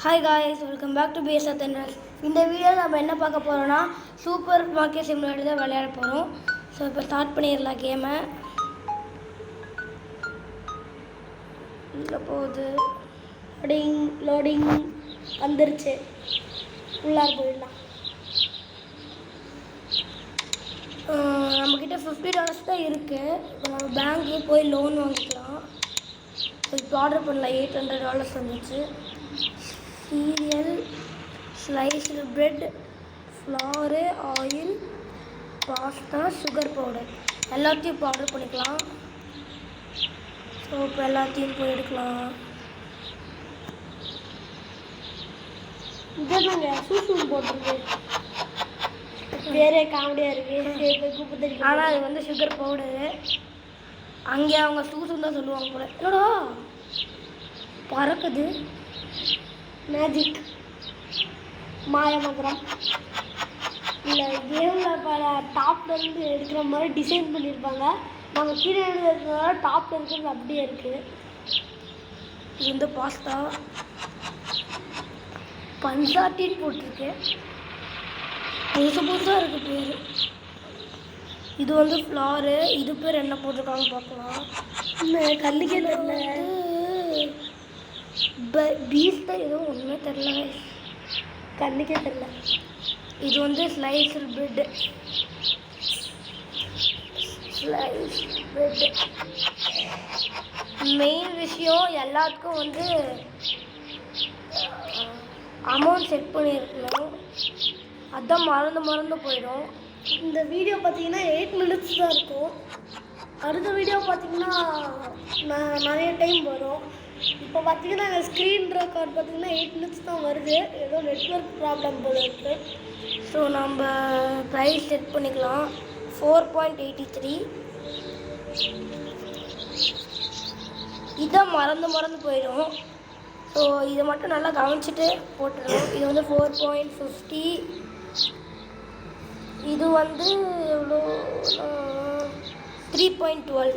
Hi guys, welcome back to PS attenders. இந்த வீடியோவில் நம்ம என்ன பார்க்க போகிறோம்னா சூப்பர் மார்க்கெட் சிமுலேட்டர் தான் விளையாட போகிறோம். ஸோ இப்போ ஸ்டார்ட் பண்ணிடலாம் கேமை. இதில் போகுது லோடிங் வந்துருச்சு. உள்ளார போயிடலாம். நம்மக்கிட்ட $50 தான் இருக்குது. இப்போ நம்ம பேங்க்லேயே போய் லோன் வாங்கிக்கலாம். இப்போ ஆர்டர் பண்ணலாம். $800 வந்துச்சு. Serial, sliced bread, flare, oil, pasta, sugar powder எல்லாத்தையும் இப்போ ஆர்டர் பண்ணிக்கலாம். ஸோ இப்போ எல்லாத்தையும் போய் எடுக்கலாம். இதெல்லாங்க சூசூ போட்டிருக்கு. வேறே காமெடியாக இருக்குது. ஆனால் அது வந்து சுகர் பவுடரு. அங்கே அவங்க சூசுன்னு தான் சொல்லுவாங்க போல. என்னடா பறக்குது? மேஜிக் மாயமந்திரம் இல்லை கேமில் பல டாப்லேருந்து எடுக்கிற மாதிரி டிசைன் பண்ணியிருப்பாங்க. நம்ம கீழே இருக்கிறதுனால டாப்பில் இருக்கிறது அப்படியே இருக்குது. இது வந்து பாஸ்தா பஞ்சாட்டின்னு போட்டிருக்கு. புதுசாக இருக்குது பேர். இது வந்து ஃப்ளாரு. இது பேர் என்ன போட்டிருக்காங்க பார்க்கலாம். கல்லுக்கே தெரியல. பீஃப் தான் எதுவும் ஒன்றுமே தெரில. கண்ணுக்கே தெரில. இது வந்து ஸ்லைஸ்டு பிரெட். மெயின் விஷயம் எல்லாத்துக்கும் வந்து அமௌண்ட் செட் பண்ணியிருக்கணும். அதான் மறந்து போயிடும். இந்த வீடியோ பார்த்தீங்கன்னா 8 minutes தான் இருக்கும். அடுத்த வீடியோ பார்த்தீங்கன்னா நிறைய டைம் வரும். இப்போ பார்த்தீங்கன்னா ஸ்க்ரீன் ரெக்கார்ட் பார்த்தீங்கன்னா 8 minutes தான் வருது. ஏதோ நெட்வொர்க் ப்ராப்ளம் போல இருக்குது. ஸோ நம்ம ப்ரைஸ் செட் பண்ணிக்கலாம். 4.83. இதை மறந்து போயிடும். ஸோ இதை மட்டும் நல்லா கவனிச்சுட்டு போட்டுருவோம். இது வந்து 4.50. இது வந்து எவ்வளோ 3.12.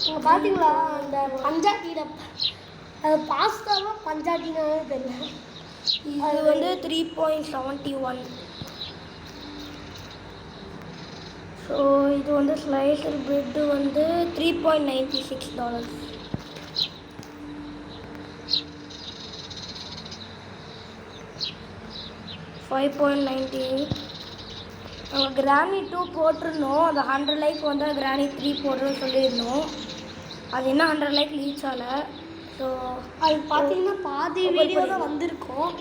நீங்கள் பார்த்தீங்களா அந்த பஞ்சாட்டியில் அது பாஸ்தாவா பஞ்சாட்டினாவே தெரியல. இது வந்து 3.71. ஸோ இது வந்து ஸ்லைஸ்டு பிரெட்டு வந்து $3.96. $5.98. நாங்கள் கிரானி 2 போட்டிருந்தோம். அது 100 லைக் வந்தால் கிரானி 3 போடுறோன்னு சொல்லியிருந்தோம். அது என்ன 100 லைக் ரீச் ஆகலை. ஸோ அது பார்த்தீங்கன்னா பாதி வீடியோ தான் வந்திருக்கும்.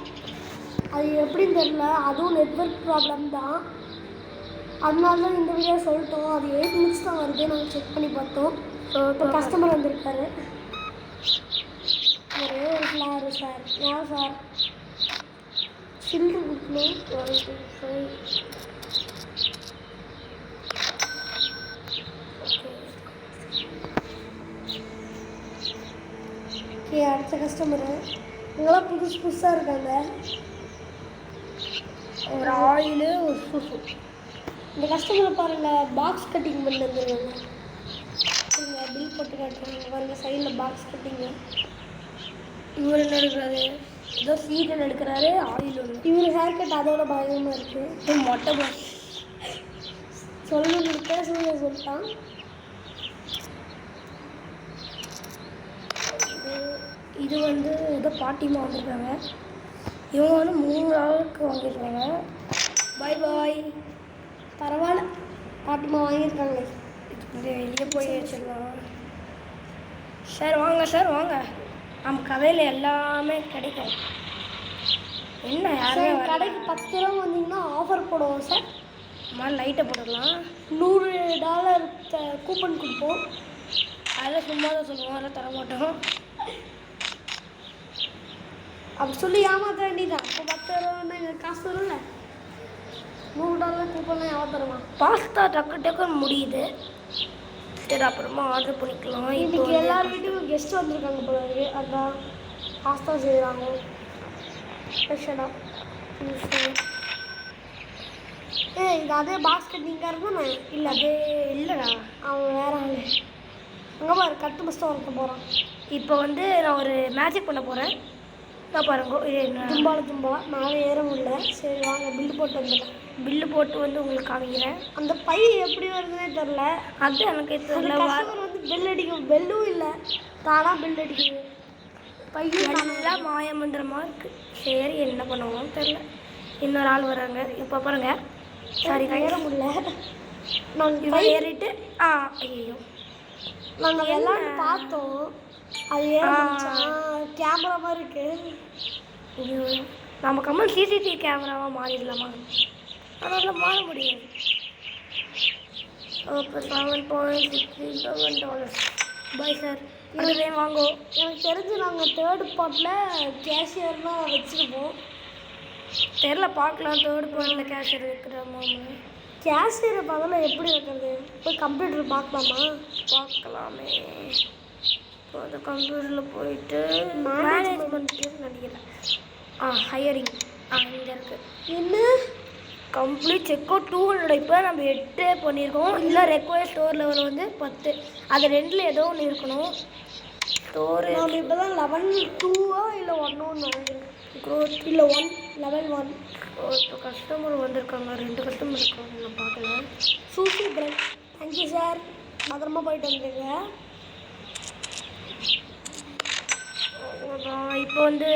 அது எப்படின்னு தெரியல. அதுவும் நெட்வொர்க் ப்ராப்ளம் தான். அதனால தான் இந்த வீடியோ சொல்லிட்டோம். அது 8 minutes தான் வருது. நாங்கள் செக் பண்ணி பார்த்தோம். ஸோ இப்போ கஸ்டமர் வந்திருக்காரு. ஒரே ஒரு ஃப்ளாரு சார். ஏன் சார் சில்லு கொடுக்கணும்? 125. ஓகே, அடுத்த கஸ்டமரு. இவங்களாம் புதுசாக இருக்காங்க. ஒரு ஆயிலு, ஒரு சூசு. இந்த கஸ்டமரை பாருங்கள், பாக்ஸ் கட்டிங் பண்ணி வந்துருக்காங்க. நீங்கள் பில் போட்டு காட்டுறாங்க பாருங்கள். சைடில் பாக்ஸ் கட்டிங்க. இவர் என்ன எடுக்கிறாரு? ஏதோ சீரியல் எடுக்கிறாரு. ஆயில் ஒன்று. இவர் ஹேர் கட் அதோட பயமாக இருக்குது. மொட்டை பாஸ் சொல்லணும் பேசுறத சொல்லிட்டான். இது வந்து ஏதோ பாட்டிமா வாங்கியிருக்காங்க. இவங்க வந்து $3 வாங்கியிருக்காங்க. பாய். பரவாயில்ல, பாட்டிமா வாங்கியிருக்காங்க. வெளியே போய் வச்சிடலாம். சார் வாங்க. நம்ம கடையில் எல்லாமே கிடைக்கும். என்ன யாருமே கடைக்கு $10 வந்தீங்கன்னா ஆஃபர் போடுவோம் சார். மாதிரி லைட்டை போட்டுடலாம். $100 கூப்பன் கொடுப்போம். அதெல்லாம் சும்மா தான் சொல்லுவோம். அதெல்லாம் தர மாட்டோம். அப்படி சொல்லி ஏமாற்ற வேண்டியதான். இப்போ $10 எங்களுக்கு காசு வரும்ல. $100 கூப்பன்லாம் எவ்வளோ தருவான்? பாஸ்தா டக்குன்னு முடியுது. சரி, அப்புறமா ஆர்டர் பண்ணிக்கலாம். இன்னைக்கு எல்லார் வீட்டுக்கும் கெஸ்ட் வந்திருக்காங்க போல இருக்கு. அதான் பாஸ்தா செய்கிறாங்க ஸ்பெஷலாக. இங்கே அதே பாஸ்கெட் நீங்கள் இருக்கணும். இல்லை அது இல்லைடா, அவன் வேற ஆளு. அங்கே பாரு கட்டு பஸ்தான் ஒருத்த போகிறான். இப்போ வந்து நான் ஒரு மேஜிக் பண்ண போகிறேன். நான் பாருங்க இது என்ன தும்பா மேலே ஏற முடியல. சரி வாங்க பில்லு போட்டு வந்துடலாம். பில்லு போட்டு வந்து உங்களுக்கு காமிக்கிறேன். அந்த பை எப்படி வருதுன்னே தெரில. அது எனக்கு அந்த தெரியல. கஸ்டமர் வந்து பெல் அடிக்கும், பெல்லும் இல்லை, தானாக பெல் அடிக்குது. பையும் நல்லா மாயமந்திரமா இருக்கு. சரி என்ன பண்ணுவோம் தெரியல. இன்னொரு ஆள் வராங்க. இப்போ பாருங்க. சாரி ஏற முடியல. நாங்கள் இவன் ஏறிட்டு ஐயோ நாங்கள் விளாண்டு பார்த்தோம். அது ஏற கேமரா மாதிரி இருக்கு. ஐயோ நம்ம கம்மல் சிசிடிவி கேமராவாக மாறிடலாமா? அதனால் மாற முடியாது. இப்போ $7.67 பாய் சார். அதுவே வாங்கோ. எனக்கு தெரிஞ்சு நாங்கள் தேர்ட் பார்ட்டில் கேஷியர்லாம் வச்சுருப்போம். தெரில பார்க்கலாம். தேர்ட் பார்ட்டில் கேஷியர் வைக்கிறோமா? கேஷியரை பதில் எப்படி வைக்கிறது? போய் கம்ப்யூட்டர் பார்க்கலாமா? பார்க்கலாமே. இப்போ அந்த கம்ப்யூட்டரில் போயிட்டு மேனேஜ்மெண்ட்டு நினைக்கிறேன். ஹையரிங் இங்கே இருக்குது. என்ன கம்ப்ளீட் செக் அவுட் 200. இப்போ நம்ம 8 பண்ணியிருக்கோம். இல்லை ரெக்வயர் ஸ்டோர் லெவல் வந்து 10. அது ரெண்டில் ஏதோ ஒன்று இருக்கணும். ஸ்டோரு நம்ம இப்போ தான் லெவல் 2 இல்லை 1 நினைக்கிறேன். க்ரோத் இல்லை 1 லெவல் 1. இப்போ கஸ்டமர் வந்திருக்காங்க. 2 கஸ்டமர் இருக்காங்க. நான் பார்க்கல. சூசி பிரெட். Thank you sir. பத்திரமா போயிட்டு வந்துருங்க. இப்போ வந்து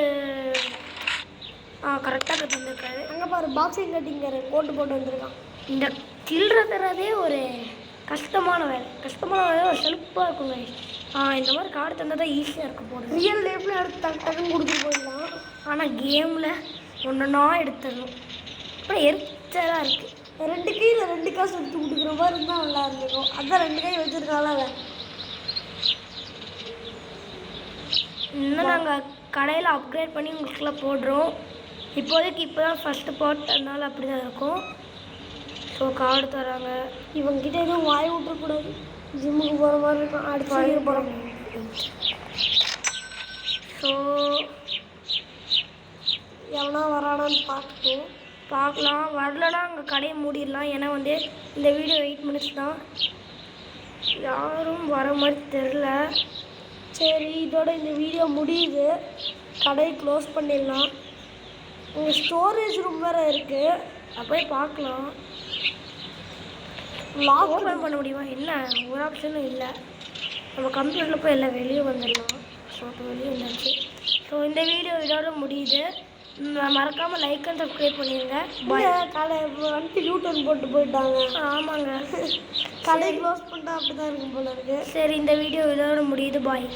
கரெக்டாக தந்துருக்காரு. அங்கே பாரு பாக்ஸிங் கட்டிங்காரு போட்டு வந்திருக்கான். இந்த சில்லறை தரதே ஒரு கஷ்டமான வேலை. ஒரு செலுப்பாக இருக்குங்க. இந்த மாதிரி கார்டு தந்தால் தான் ஈஸியாக இருக்கும் போடுறது. ரியல் லைஃப்பில் எடுத்து டக்குன்னு கொடுத்துட்டு போயிடலாம். ஆனால் கேமில் ஒன்றுனா எடுத்துடணும். அப்புறம் எரிச்சலாக இருக்குது. 2 கையில் 2 காசு எடுத்து கொடுக்குற மாதிரி இருந்தால் நல்லா இருந்திருக்கும். அதான் 2 கை வச்சுருக்காங்களா அவன். இன்னும் நாங்கள் கடையில் அப்கிரேட் பண்ணி உங்களுக்குலாம் போடுறோம். இப்போதைக்கு இப்போ தான் ஃபஸ்ட்டு பார்ட், அதனால அப்படி தான் இருக்கும். ஸோ கார்டு தராங்க. இவங்ககிட்ட எதுவும் வாய் விட்டுறக்கூடாது. ஜிம்முக்கு போகிற மாதிரி இருக்கும். அடுத்து போகிறோம். ஸோ எவனா வரானான்னு பார்க்கலாம். வரலன்னா அங்கே கடையை மூடிடலாம். ஏன்னா வந்து இந்த வீடியோ 8 மினிட்ஸ் தான். யாரும் வர மாதிரி தெரில. சரி இதோட இந்த வீடியோ முடியுது. கடையை க்ளோஸ் பண்ணிடலாம். உங்கள் ஸ்டோரேஜ் ரூம் வேறு இருக்குது. போய் பார்க்கலாம். லாக் ஓப்பன் பண்ண முடியுமா? என்ன ஒரு ஆப்ஷனும் இல்லை. நம்ம கம்ப்யூட்டரில் போய் எல்லாம் வெளியே வந்துடலாம். ஸோ வெளியே வந்தாச்சு. ஸோ இந்த வீடியோ இதோட முடியுது. மறக்காமல் லைக் அண்ட் சப்ஸ்கிரைப் பண்ணிடுங்க. கடை வந்துட்டு யூடர்ன் போட்டு போயிட்டாங்க. ஆமாங்க. கடை க்ளோஸ் பண்ணிட்டா அப்படி தான் இருக்கும் போல இருக்குது. சரி இந்த வீடியோ இதோட முடியுது. பாய்.